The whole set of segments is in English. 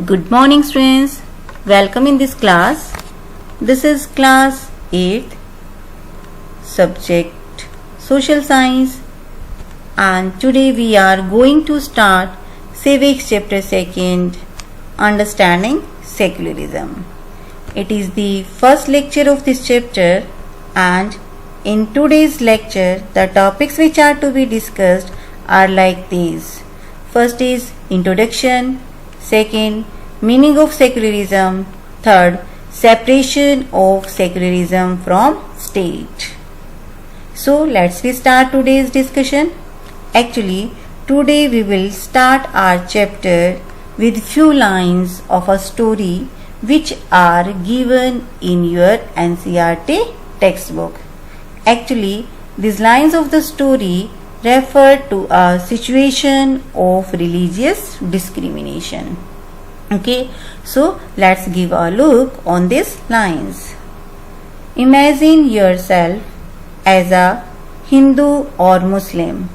Good morning students. Welcome in this class. This is class 8th subject social science and today we are going to start civics chapter 2nd understanding secularism. It is the first lecture of this chapter and in today's lecture the topics which are to be discussed are like these. First is introduction, second meaning of secularism, third separation of secularism from state. So let's start today's discussion. Actually today we will start our chapter with few lines of a story which are given in your NCERT textbook. Actually these lines of the story refer to a situation of religious discrimination. Okay, so let's give a look on these lines. Imagine yourself as a Hindu or Muslim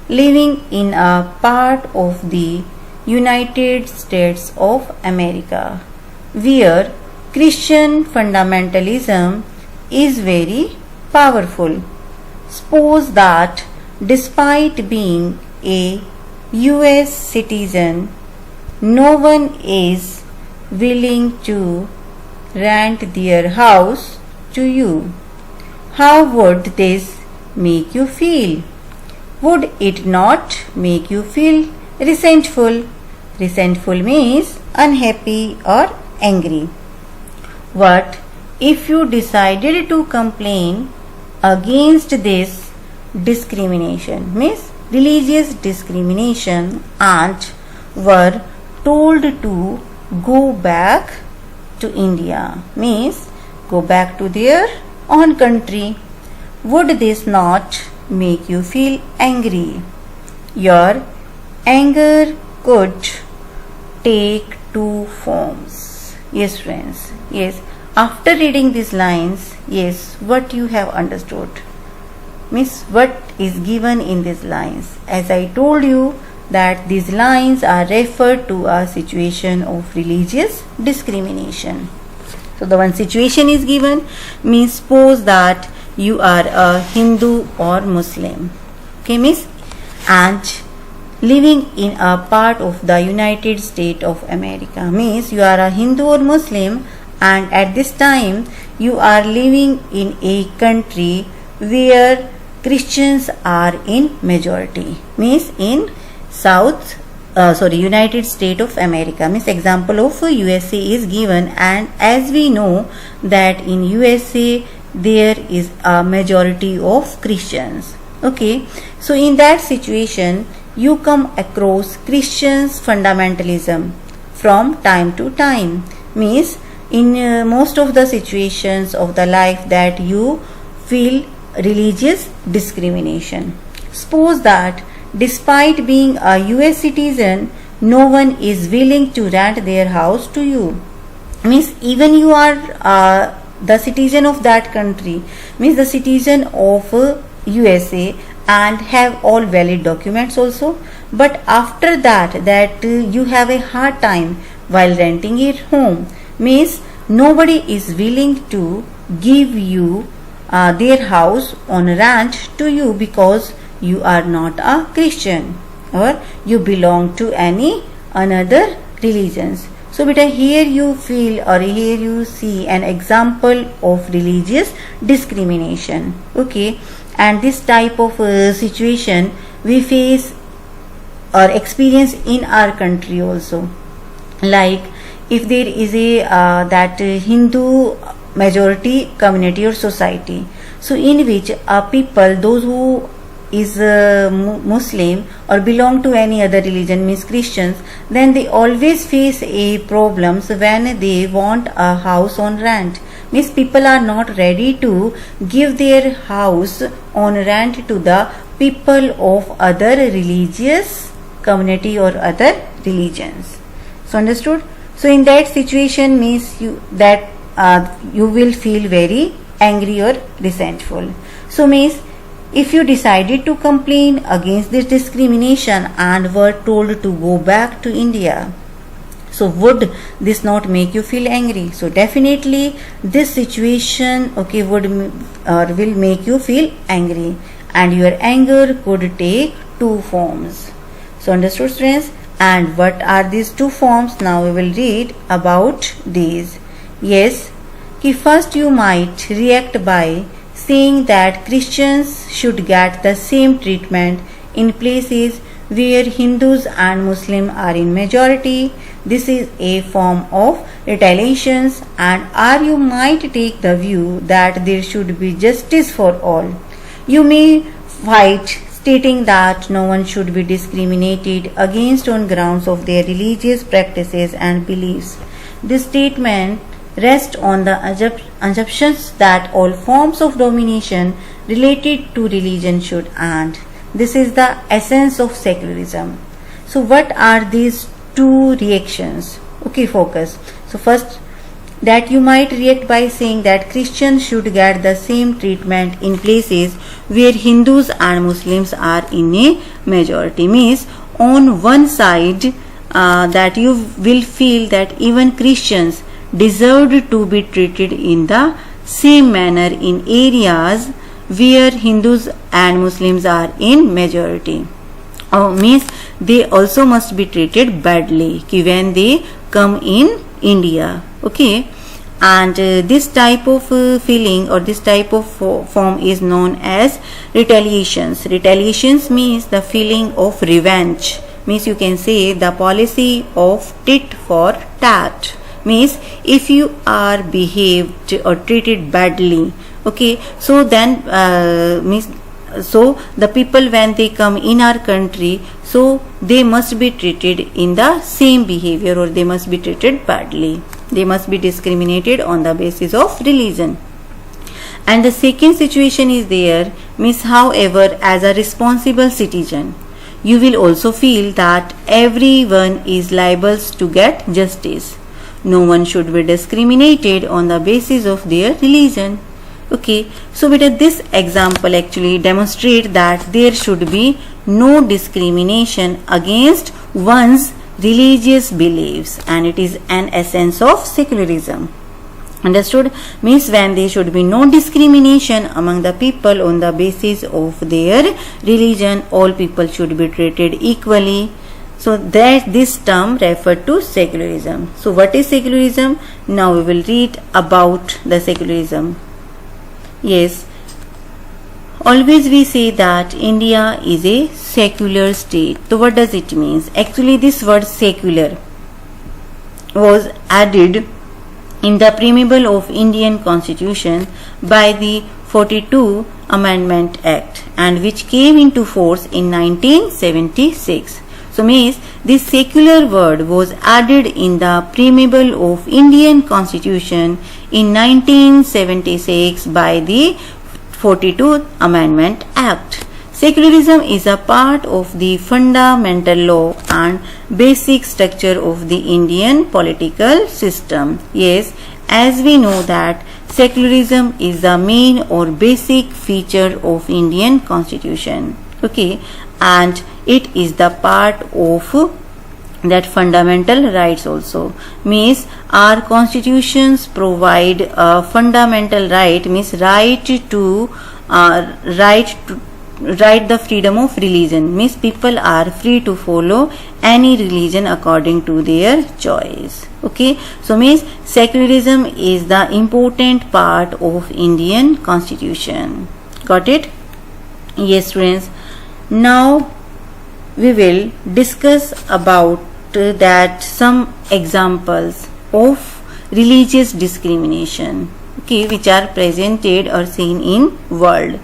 living in a part of the United States of America where Christian fundamentalism is very powerful. Suppose that despite being a US citizen, no one is willing to rent their house to you. How would this make you feel? Would it not make you feel resentful? Resentful means unhappy or angry. What if you decided to complain against this discrimination, means religious discrimination, and were told to go back to India, means go back to their own country? Would this not make you feel angry? Your anger could take two forms. Yes friends, yes, after reading these lines, yes, what you have understood, means what is given in these lines. As I told you that these lines are referred to a situation of religious discrimination. So the one situation is given, means suppose that you are a Hindu or Muslim, okay, means, and living in a part of the United States of America, means you are a Hindu or Muslim and at this time you are living in a country where Christians are in majority, means in United States of America, means example of USA is given, and as we know that in USA there is a majority of Christians. Okay, so in that situation you come across Christians fundamentalism from time to time, means in most of the situations of the life that you feel religious discrimination. Suppose that despite being a US citizen, no one is willing to rent their house to you, means even you are the citizen of that country, means the citizen of USA and have all valid documents also, but after that you have a hard time while renting a home, means nobody is willing to give you their house on rent to you because you are not a Christian or you belong to any another religions. So beta, here you feel or here you see an example of religious discrimination. Okay, and this type of situation we face or experience in our country also. Like if there is a that Hindu majority community or society, so in which people, those who is Muslim or belong to any other religion, means Christians, then they always face a problems when they want a house on rent, means people are not ready to give their house on rent to the people of other religious community or other religions. So understood? So in that situation means you will feel very angry or resentful. So means if you decided to complain against this discrimination and were told to go back to India, So would this not make you feel angry? So definitely this situation, okay, would or will make you feel angry, and your anger could take two forms. So understood, students? And what are these two forms? Now we will read about these. Yes, first you might react by saying that Christians should get the same treatment in places where Hindus and Muslims are in majority. This is a form of retaliation, or you might take the view that there should be justice for all. You may fight stating that no one should be discriminated against on grounds of their religious practices and beliefs. This statement rests on the assumptions that all forms of domination related to religion should end. This is the essence of secularism. So what are these two reactions? Okay, focus. So first, that you might react by saying that Christians should get the same treatment in places where Hindus and Muslims are in a majority. Means on one side that you will feel that even Christians deserved to be treated in the same manner in areas where Hindus and Muslims are in majority. Means they also must be treated badly when they come in India. Okay, and this type of feeling or this type of form is known as retaliations. Retaliations means the feeling of revenge. Means you can say the policy of tit for tat. Means if you are behaved or treated badly, okay, so then means so the people when they come in our country, so they must be treated in the same behavior, or they must be treated badly. They must be discriminated on the basis of religion. And the second situation is there, means however, as a responsible citizen, you will also feel that everyone is liable to get justice. No one should be discriminated on the basis of their religion. Okay, so this example actually demonstrates that there should be no discrimination against one's religious beliefs, and it is an essence of secularism. Understood? Means when there should be no discrimination among the people on the basis of their religion, all people should be treated equally. So that this term referred to secularism. So what is secularism? Now we will read about the secularism. Yes, always we say that India is a secular state. So what does it mean? Actually this word secular was added in the preamble of Indian Constitution by the 42 Amendment Act, and which came into force in 1976. So means this secular word was added in the preamble of Indian Constitution in 1976 by the 42 Amendment Act. Secularism is a part of the fundamental law and basic structure of the Indian political system. Yes, as we know that secularism is the main or basic feature of Indian Constitution. Okay, and it is the part of that fundamental rights also. Means our constitutions provide a fundamental right, means right the freedom of religion. Means people are free to follow any religion according to their choice. Okay, so means secularism is the important part of Indian Constitution. Got it? Yes, students. Now we will discuss about that some examples of religious discrimination, okay, which are presented or seen in world.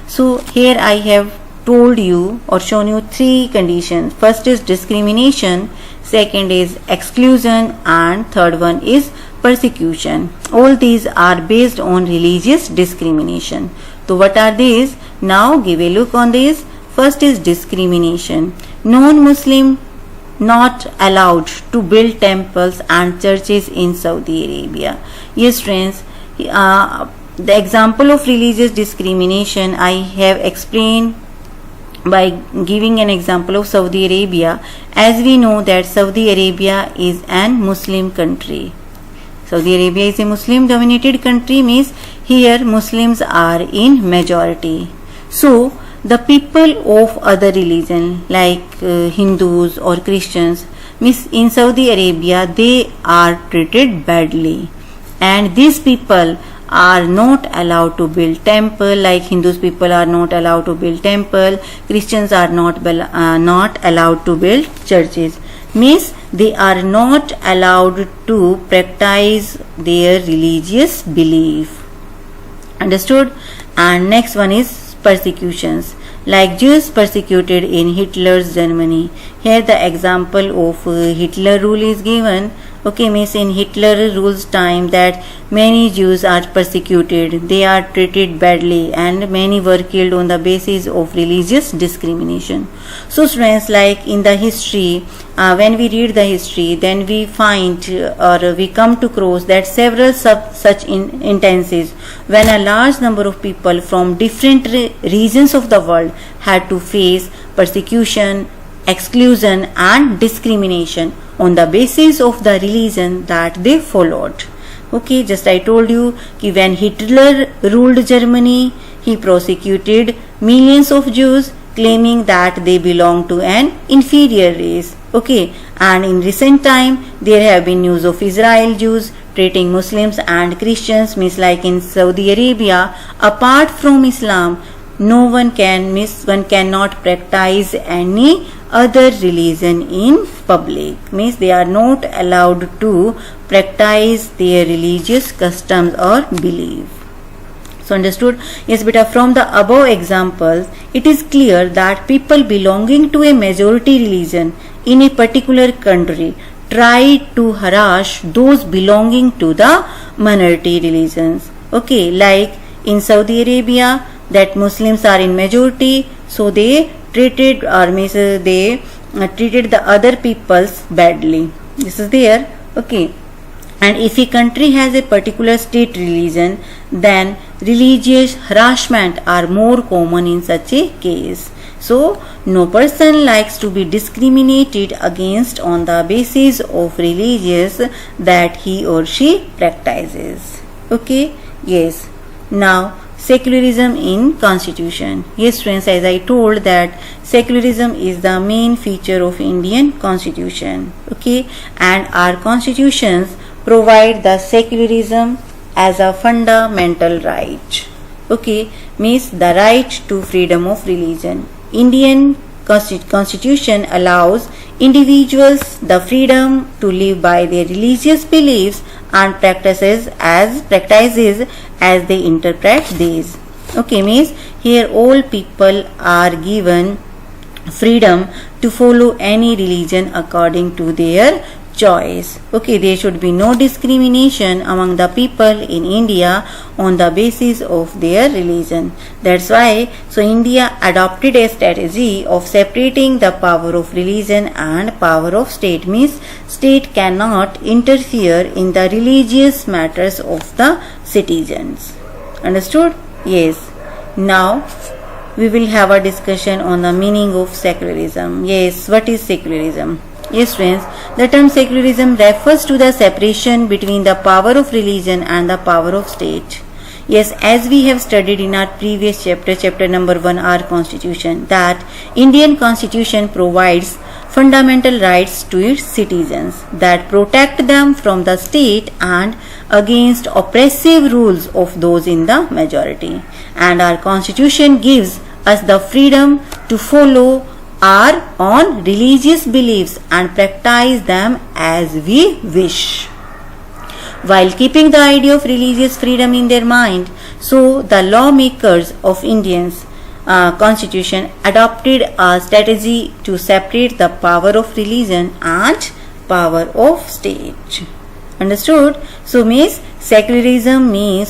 So here I have told you or shown you three conditions. First is discrimination, second is exclusion, and third one is persecution. All these are based on religious discrimination. So what are these? Now give a look on this. First is discrimination. Non-Muslim not allowed to build temples and churches in Saudi Arabia. Yes, friends, the example of religious discrimination I have explained by giving an example of Saudi Arabia. As we know that Saudi Arabia is an Muslim country. Saudi Arabia is a Muslim dominated country, means here Muslims are in majority. So the people of other religion like Hindus or Christians, means in Saudi Arabia they are treated badly, and these people are not allowed to build temple. Like Hindus people are not allowed to build temple, Christians are not allowed to build churches, means they are not allowed to practice their religious belief. Understood? And next one is persecutions. Like Jews persecuted in Hitler's Germany. Here the example of Hitler rule is given. Okay, means in Hitler rule's time that many Jews are persecuted, they are treated badly, and many were killed on the basis of religious discrimination. So students, like in the history, when we read the history, then we find or we come to cross that several such instances when a large number of people from different regions of the world had to face persecution, exclusion and discrimination on the basis of the religion that they followed. Okay, just I told you that when Hitler ruled Germany, he persecuted millions of Jews, claiming that they belong to an inferior race. Okay, and in recent time there have been news of Israel Jews treating Muslims and Christians, means like in Saudi Arabia, apart from Islam, one cannot practice any other religion in public, means they are not allowed to practice their religious customs or belief. So understood? Yes beta, from the above examples it is clear that people belonging to a majority religion in a particular country try to harass those belonging to the minority religions. Okay, like in Saudi Arabia that Muslims are in majority, so they treated the other peoples badly. This is there. Okay, and if a country has a particular state religion, then religious harassment are more common in such a case. So no person likes to be discriminated against on the basis of religious that he or she practices. Okay, yes. Now secularism in constitution. Yes friends, as I told that secularism is the main feature of Indian constitution. Okay, and our constitutions provide the secularism as a fundamental right. Okay, means the right to freedom of religion. Indian constitution allows individuals the freedom to live by their religious beliefs and practices as they interpret these. Okay, means here all people are given freedom to follow any religion according to their choice. Okay, there should be no discrimination among the people in India on the basis of their religion. That's why so India adopted a strategy of separating the power of religion and power of state, means state cannot interfere in the religious matters of the citizens. Understood? Yes. Now we will have a discussion on the meaning of secularism. Yes, what is secularism? Yes friends, the term secularism refers to the separation between the power of religion and the power of state. Yes, as we have studied in our previous chapter number 1, our constitution, that Indian constitution provides fundamental rights to its citizens that protect them from the state and against oppressive rules of those in the majority. And our constitution gives us the freedom to follow our own religious beliefs and practice them as we wish, while keeping the idea of religious freedom in their mind. So the lawmakers of Indian's constitution adopted a strategy to separate the power of religion and power of state. Understood? So means secularism is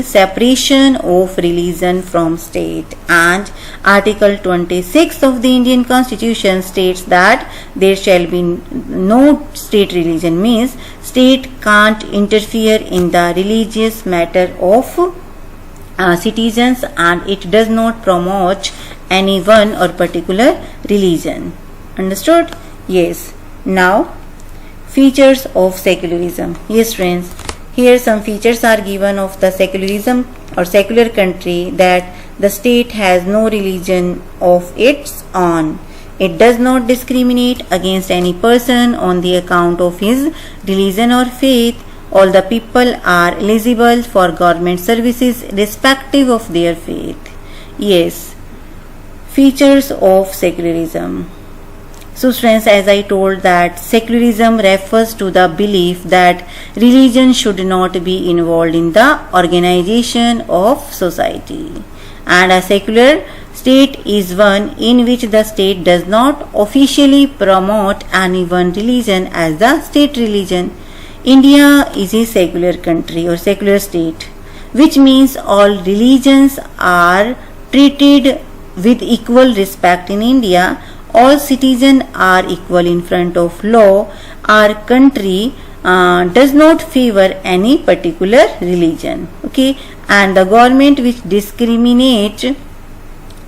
separation of religion from state, and Article 26 of the Indian Constitution states that there shall be no state religion, means state can't interfere in the religious matter of citizens, and it does not promote any one or particular religion. Understood? Yes. Now, features of secularism. Yes friends, here some features are given of the secularism or secular country, that the state has no religion of its own. It does not discriminate against any person on the account of his religion or faith. All the people are eligible for government services irrespective of their faith. Yes. Features of secularism. So friends, as I told that secularism refers to the belief that religion should not be involved in the organization of society. And a secular state is one in which the state does not officially promote any one religion as the state religion. India is a secular country or secular state, which means all religions are treated with equal respect in India. All citizens are equal in front of law. Our country does not favor any particular religion. Okay, and the government which discriminates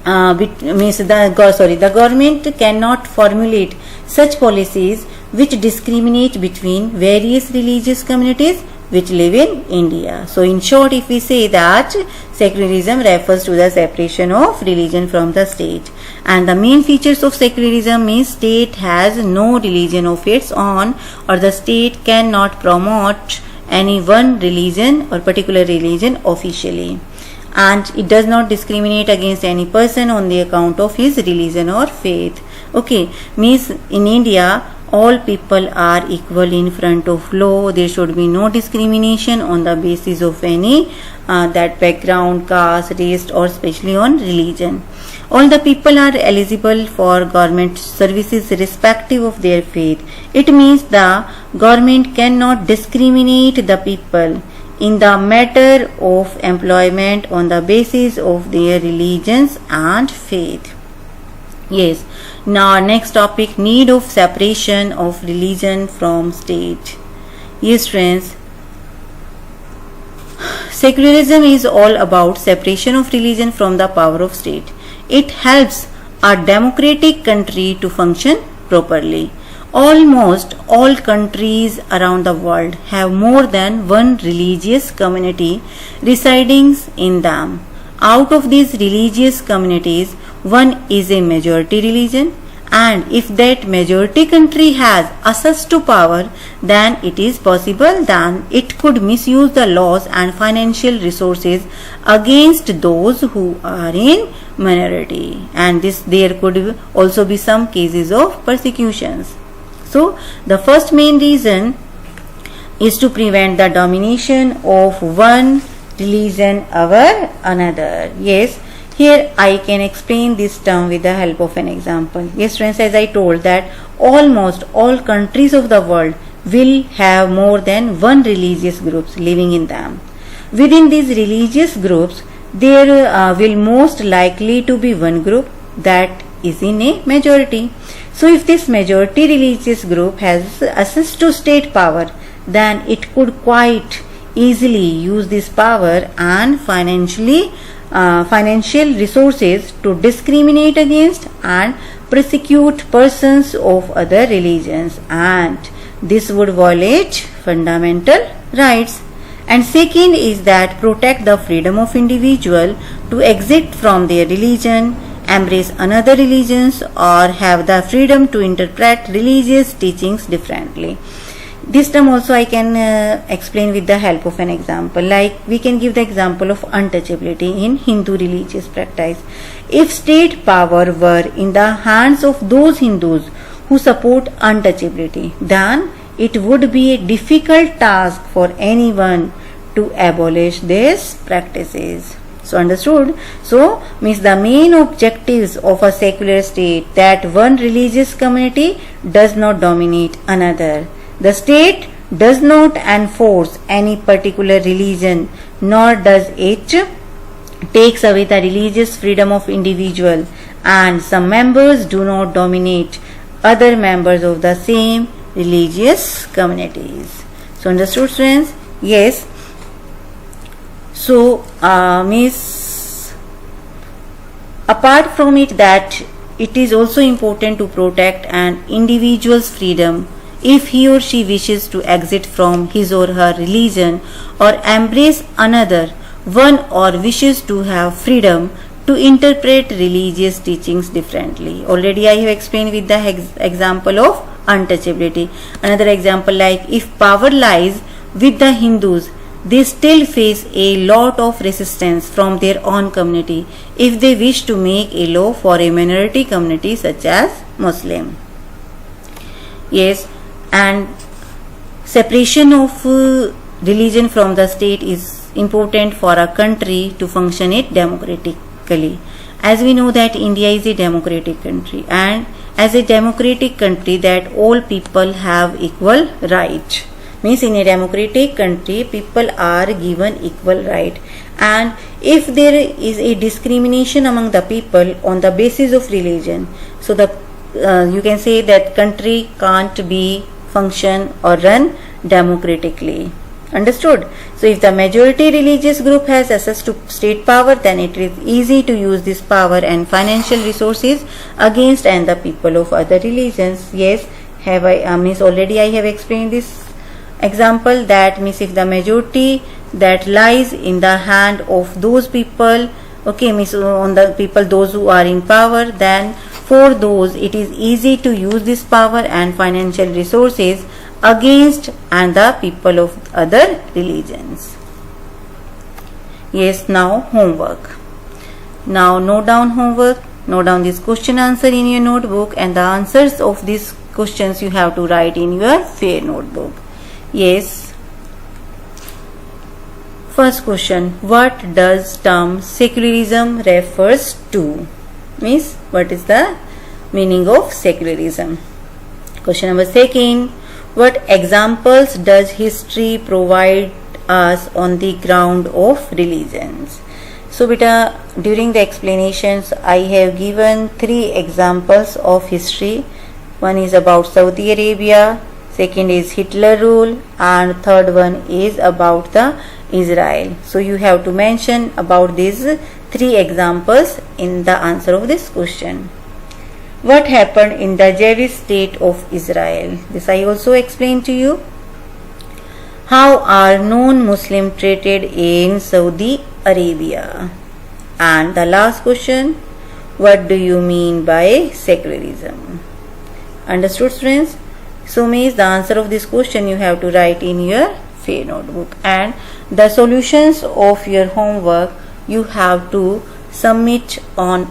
the government cannot formulate such policies which discriminate between various religious communities which live in India. So in short, if we say that secularism refers to the separation of religion from the state, and the main features of secularism means state has no religion of its own, or the state cannot promote any one religion or particular religion officially, and it does not discriminate against any person on the account of his religion or faith. Okay, means in India all people are equal in front of law. There should be no discrimination on the basis of any that background, caste, race, or especially on religion. All the people are eligible for government services irrespective of their faith. It means the government cannot discriminate the people in the matter of employment on the basis of their religions and faith. Yes. Now next topic, need of separation of religion from state. Yes friends, secularism is all about separation of religion from the power of state. It helps a democratic country to function properly. Almost all countries around the world have more than one religious community residing in them. Out of these religious communities, one is a majority religion, and if that majority country has access to power, then it is possible that it could misuse the laws and financial resources against those who are in minority, and there could also be some cases of persecutions. So the first main reason is to prevent the domination of one religion over another. Yes, here I can explain this term with the help of an example. Yes friends, as I told that almost all countries of the world will have more than one religious groups living in them. Within these religious groups, there will most likely to be one group that is in a majority. So if this majority religious group has access to state power, then it could quite easily use this power and financial resources to discriminate against and persecute persons of other religions, and this would violate fundamental rights. And second is that protect the freedom of individual to exit from their religion, embrace another religions, or have the freedom to interpret religious teachings differently. This term also I can explain with the help of an example. Like we can give the example of untouchability in Hindu religious practice. If state power were in the hands of those Hindus who support untouchability, then it would be a difficult task for anyone to abolish these practices. So understood? So means the main objectives of a secular state that one religious community does not dominate another. The state does not enforce any particular religion, nor does it takes away the religious freedom of individual, and some members do not dominate other members of the same religious communities. So understood friends? Yes. So Apart from it, that it is also important to protect an individual's freedom if he or she wishes to exit from his or her religion or embrace another one, or wishes to have freedom to interpret religious teachings differently. Already I have explained with the example of untouchability. Another example, like if power lies with the Hindus, they still face a lot of resistance from their own community if they wish to make a law for a minority community such as Muslim. Yes, and separation of religion from the state is important for a country to function it democratically. As we know that India is a democratic country, and as a democratic country that all people have equal right. Means in a democratic country people are given equal right, and if there is a discrimination among the people on the basis of religion, so the you can say that country can't be function or run democratically. Understood? So if the majority religious group has access to state power, then it is easy to use this power and financial resources against and the people of other religions. Yes, have I means already I have explained this example, that means if the majority that lies in the hand of those people, okay, means on the people those who are in power, then for those it is easy to use this power and financial resources against and the people of other religions. Yes, now homework. Now note down homework, note down this question answer in your notebook, and the answers of these questions you have to write in your fair notebook. Yes. First question, what does term secularism refers to? Means what is the meaning of secularism? Question number second, what examples does history provide us on the ground of religions? So beta, during the explanations I have given 3 examples of history. One is about Saudi Arabia, second is Hitler rule, and third one is about the Israel. So you have to mention about these 3 examples in the answer of this question. What happened in the Jewish state of Israel? This I also explained to you. How are non-Muslim treated in Saudi Arabia? And the last question, what do you mean by secularism? Understood, friends? So means the answer of this question you have to write in your fair notebook, and the solutions of your homework you have to submit on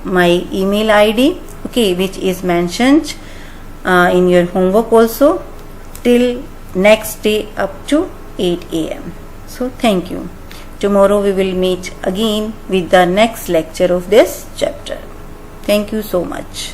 my email ID, okay, which is mentioned in your homework also, till next day up to 8 a.m. So thank you. Tomorrow we will meet again with the next lecture of this chapter. Thank you so much.